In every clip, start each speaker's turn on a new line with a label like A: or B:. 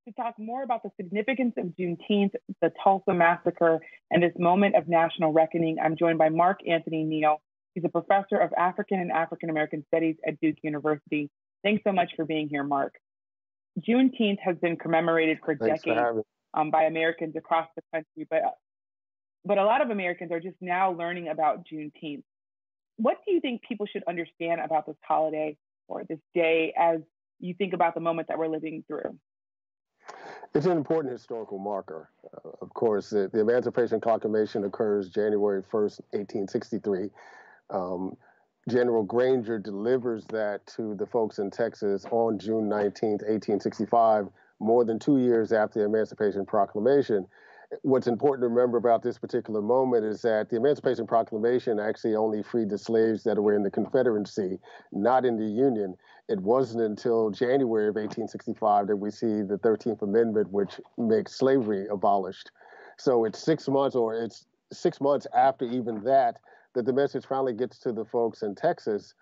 A: To talk more about the significance of Juneteenth, the Tulsa Massacre, and this moment of national reckoning, I'm joined by Mark Anthony Neal. He's a professor of African and African American Studies at Duke University. Thanks so much for being here, Mark. Juneteenth has been commemorated for
B: Thanks for
A: decades
B: having
A: by Americans across the country, but a lot of Americans are just now learning about Juneteenth. What do you think people should understand about this holiday or this day as you think about the moment that we're living through?
B: It's an important historical marker. Of course, the Emancipation Proclamation occurs January 1st, 1863. General Granger delivers that to the folks in Texas on June 19th, 1865, more than 2 years after the Emancipation Proclamation. What's important to remember about this particular moment is that the Emancipation Proclamation actually only freed the slaves that were in the Confederacy, not in the Union. It wasn't until January of 1865 that we see the 13th Amendment, which makes slavery abolished. So it's 6 months, or it's 6 months after even that the message finally gets to the folks in Texas.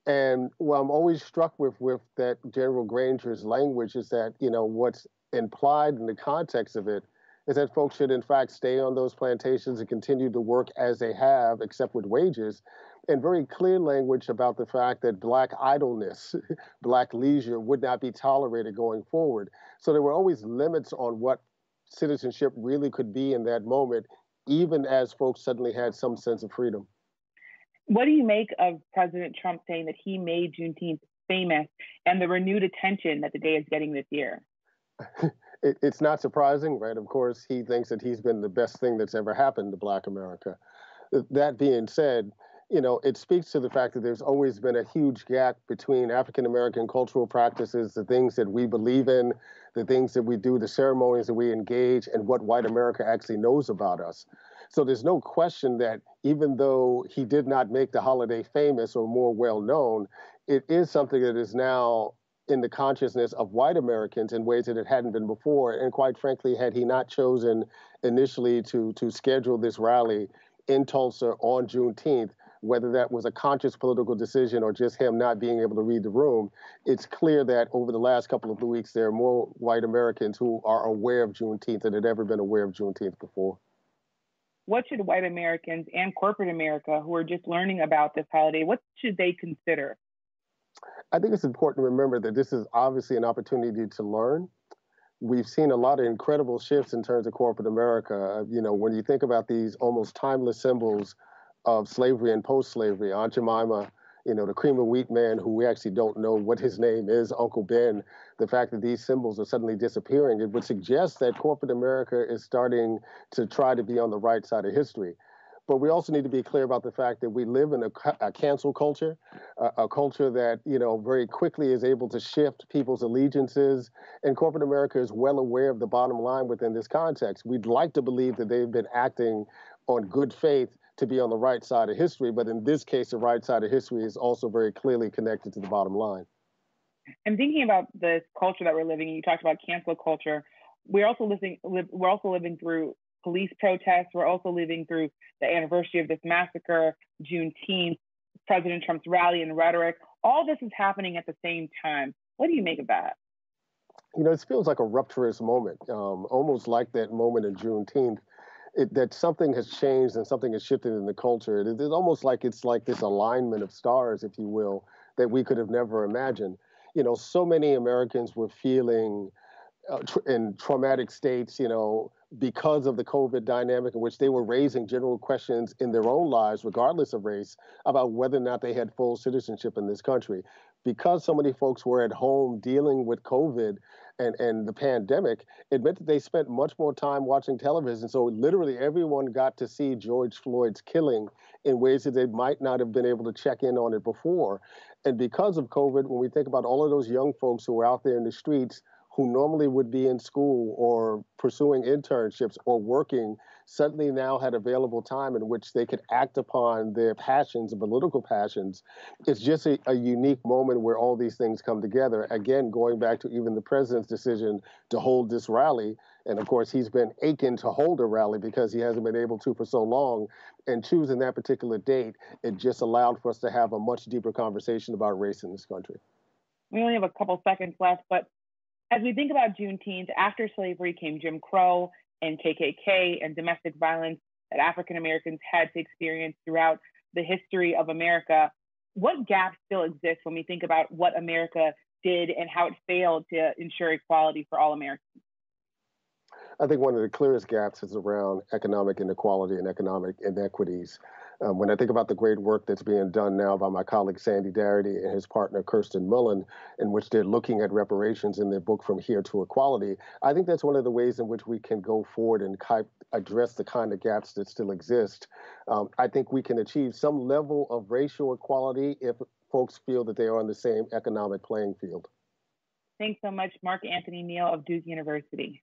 B: And what I'm always struck with that General Granger's language is that, what's implied in the context of it is that folks should, in fact, stay on those plantations and continue to work as they have, except with wages, and very clear language about the fact that Black idleness, Black leisure would not be tolerated going forward. So there were always limits on what citizenship really could be in that moment, even as folks suddenly had some sense of freedom.
A: What do you make of President Trump saying that he made Juneteenth famous and the renewed attention that the day is getting this year?
B: It's not surprising, right? Of course, he thinks that he's been the best thing that's ever happened to Black America. That being said, it speaks to the fact that there's always been a huge gap between African American cultural practices, the things that we believe in, the things that we do, the ceremonies that we engage, and what white America actually knows about us. So there's no question that even though he did not make the holiday famous or more well known, it is something that is now in the consciousness of white Americans in ways that it hadn't been before. And quite frankly, had he not chosen initially to schedule this rally in Tulsa on Juneteenth, whether that was a conscious political decision or just him not being able to read the room, it's clear that over the last couple of weeks, there are more white Americans who are aware of Juneteenth than had ever been aware of Juneteenth before.
A: What should white Americans and corporate America who are just learning about this holiday, what should they consider?
B: I think it's important to remember that this is obviously an opportunity to learn. We've seen a lot of incredible shifts in terms of corporate America. When you think about these almost timeless symbols of slavery and post-slavery, Aunt Jemima, the cream of wheat man who we actually don't know what his name is, Uncle Ben, the fact that these symbols are suddenly disappearing, it would suggest that corporate America is starting to try to be on the right side of history. But we also need to be clear about the fact that we live in a cancel culture, a culture that, very quickly is able to shift people's allegiances. And corporate America is well aware of the bottom line within this context. We'd like to believe that they've been acting on good faith to be on the right side of history. But in this case, the right side of history is also very clearly connected to the bottom line.
A: And thinking about this culture that we're living in, you talked about cancel culture. We're also living through police protests. We're also living through the anniversary of this massacre, Juneteenth, President Trump's rally and rhetoric. All this is happening at the same time. What do you make of that?
B: It feels like a rupturous moment, almost like that moment in Juneteenth. That something has changed and something has shifted in the culture. It's almost like it's like this alignment of stars, if you will, that we could have never imagined. So many Americans were feeling in traumatic states, because of the COVID dynamic in which they were raising general questions in their own lives, regardless of race, about whether or not they had full citizenship in this country. Because so many folks were at home dealing with COVID and the pandemic, it meant that they spent much more time watching television. So literally everyone got to see George Floyd's killing in ways that they might not have been able to check in on it before. And because of COVID, when we think about all of those young folks who were out there in the streets, who normally would be in school or pursuing internships or working, suddenly now had available time in which they could act upon their passions, political passions. It's just a unique moment where all these things come together. Again, going back to even the president's decision to hold this rally. And of course, he's been aching to hold a rally because he hasn't been able to for so long. And choosing that particular date, it just allowed for us to have a much deeper conversation about race in this country.
A: We only have a couple seconds left, but As we think about Juneteenth, after slavery came Jim Crow and KKK and domestic violence that African Americans had to experience throughout the history of America. What gaps still exist when we think about what America did and how it failed to ensure equality for all Americans?
B: I think one of the clearest gaps is around economic inequality and economic inequities. When I think about the great work that's being done now by my colleague Sandy Darity and his partner Kirsten Mullen, in which they're looking at reparations in their book From Here to Equality, I think that's one of the ways in which we can go forward and address the kind of gaps that still exist. I think we can achieve some level of racial equality if folks feel that they are on the same economic playing field.
A: Thanks so much, Mark Anthony Neal of Duke University.